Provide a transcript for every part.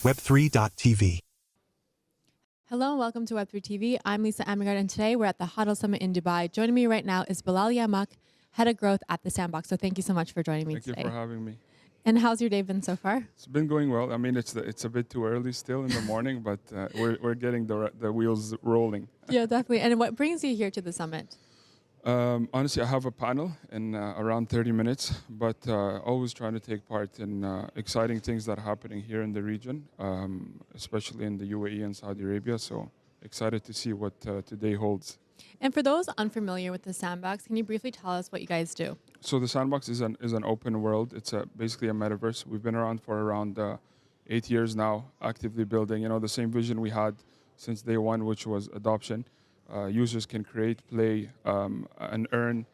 Web3.tv. Hello and welcome to Web3 TV. I'm Lisa Amigard, and today we're at the HODL Summit in Dubai. Joining me right now is Billal Yamak, Head of Growth at the Sandbox. So thank you so much for joining me today. Thank you for having me. And how's your day been so far? It's been going well. I mean, it's a bit too early still in the morning, but we're getting the wheels rolling. Yeah, definitely. And what brings you here to the summit? Honestly, I have a panel in around 30 minutes, but always trying to take part in exciting things that are happening here in the region, especially in the UAE and Saudi Arabia. So excited to see what today holds. And for those unfamiliar with the Sandbox, can you briefly tell us what you guys do? So the Sandbox is an open world. It's basically a metaverse. We've been around for around 8 years now, actively building. You know, the same vision we had since day one, which was adoption. Users can create, play, and earn.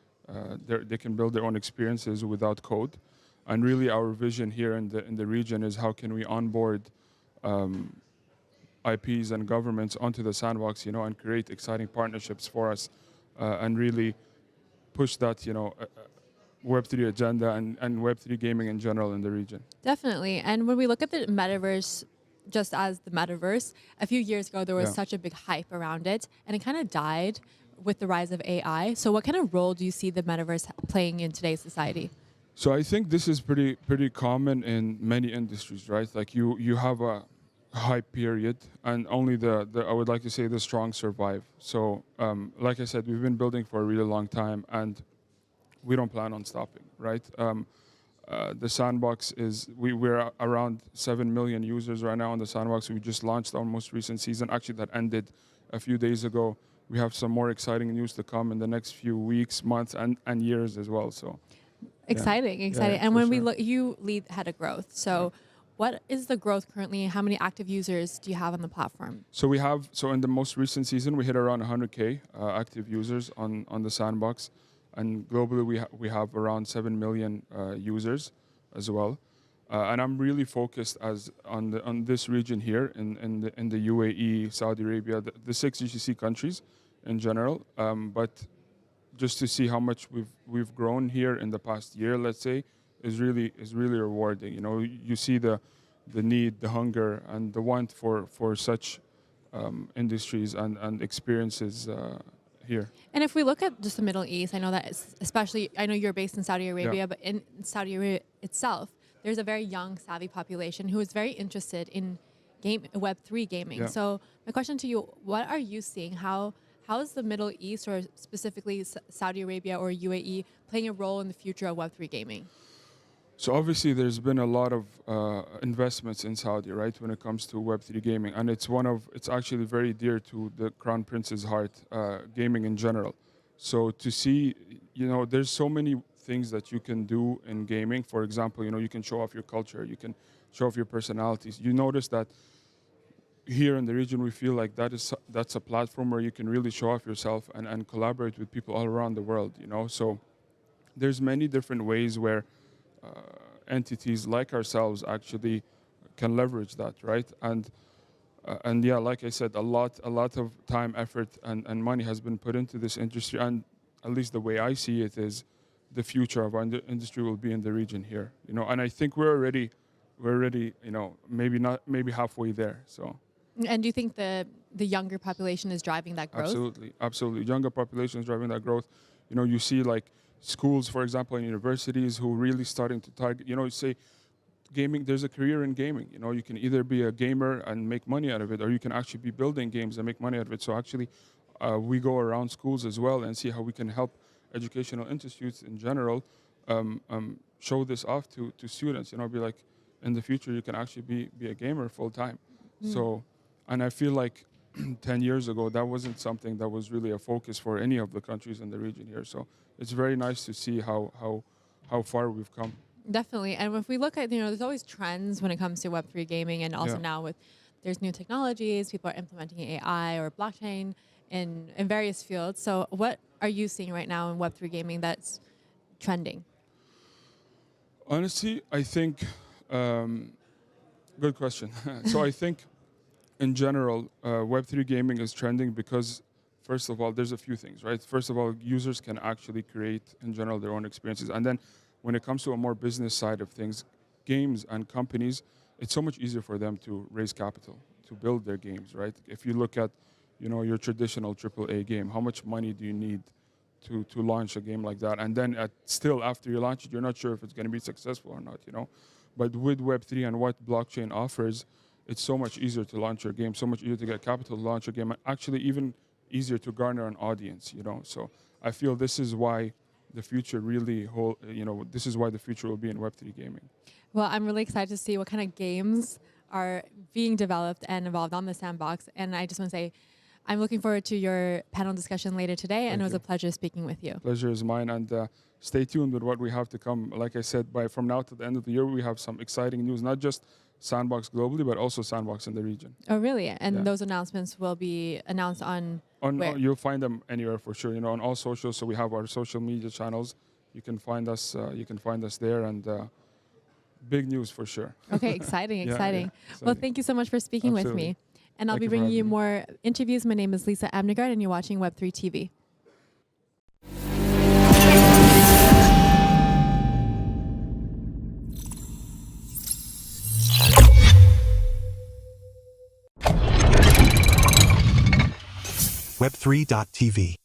They can build their own experiences without code. And really, our vision here in the region is how can we onboard IPs and governments onto the Sandbox, you know, and create exciting partnerships for us, and really push that, you know, Web3 agenda and Web3 gaming in general in the region. Definitely. And when we look at the metaverse, just as the metaverse, a few years ago, there was such a big hype around it, and it kind of died with the rise of AI. So what kind of role do you see the metaverse playing in today's society? So I think this is pretty common in many industries, right? Like you have a hype period, and only I would like to say the strong survive. So like I said, we've been building for a really long time, and we don't plan on stopping, right? The Sandbox we're around 7 million users right now on the Sandbox. We just launched our most recent season, actually that ended a few days ago. We have some more exciting news to come in the next few weeks, months, and years as well. So exciting. Yeah, and when sure. we look, you lead Head of Growth. So what is the growth currently? How many active users do you have on the platform? So in the most recent season, we hit around 100K active users on the Sandbox. And globally, we have around 7 million users as well. And I'm really focused on this region here in the UAE, Saudi Arabia, the 6 GCC countries in general. But just to see how much we've grown here in the past year, let's say, is really rewarding. You know, you see the need, the hunger, and the want for such industries and experiences here. And if we look at just the Middle East, I know that especially, I know you're based in Saudi Arabia, but in Saudi Arabia itself, there's a very young, savvy population who is very interested in Web3 gaming. Yeah. So my question to you, what are you seeing? How is the Middle East, or specifically Saudi Arabia or UAE, playing a role in the future of Web3 gaming? So obviously there's been a lot of investments in Saudi, right, when it comes to Web3 gaming. And it's actually very dear to the Crown Prince's heart, gaming in general. So to see, you know, there's so many things that you can do in gaming. For example, you know, you can show off your culture, you can show off your personalities. You notice that here in the region, we feel like that's a platform where you can really show off yourself and collaborate with people all around the world, you know. So there's many different ways where entities like ourselves actually can leverage that, right? And yeah, like I said, a lot of time, effort, and money has been put into this industry. And at least the way I see it is, the future of our industry will be in the region here, you know. And I think we're already, you know, maybe halfway there. So. And do you think the younger population is driving that growth? Absolutely. Younger population is driving that growth. You know, you see like schools, for example, and universities who really starting to target, you know, say gaming, there's a career in gaming. You know, you can either be a gamer and make money out of it, or you can actually be building games and make money out of it. So actually, we go around schools as well and see how we can help educational institutes in general show this off to students. You know, be like, in the future, you can actually be a gamer full time. So, and I feel like 10 years ago, that wasn't something that was really a focus for any of the countries in the region here. So it's very nice to see how far we've come. Definitely. And if we look at, you know, there's always trends when it comes to Web3 gaming, and also now there's new technologies, people are implementing AI or blockchain in various fields. So what are you seeing right now in Web3 gaming that's trending? Honestly, I think, good question. So I think in general, Web3 gaming is trending because, first of all, there's a few things, right? First of all, users can actually create, in general, their own experiences. And then when it comes to a more business side of things, games and companies it's so much easier for them to raise capital, to build their games, right? If you look at, your traditional AAA game, how much money do you need to launch a game like that? And then still after you launch it, you're not sure if it's going to be successful or not. But with Web3 and what blockchain offers, it's so much easier to launch your game, so much easier to get capital to launch your game, and actually even easier to garner an audience. So I feel this is why the future this is why the future will be in Web3 gaming. Well, I'm really excited to see what kind of games are being developed and evolved on the Sandbox. And I just want to say, I'm looking forward to your panel discussion later today, and it was a pleasure speaking with you. Pleasure is mine, and stay tuned with what we have to come. Like I said, from now to the end of the year, we have some exciting news, not just Sandbox globally, but also Sandbox in the region. Oh, really? And those announcements will be announced on where? You'll find them anywhere for sure. On all socials. So we have our social media channels. You can find us. There, and big news for sure. Okay, exciting. Yeah. Well, thank you so much for speaking with me. And I'll be bringing you more interviews. My name is Lisa Amnegard, and you're watching Web3 TV. Web3.tv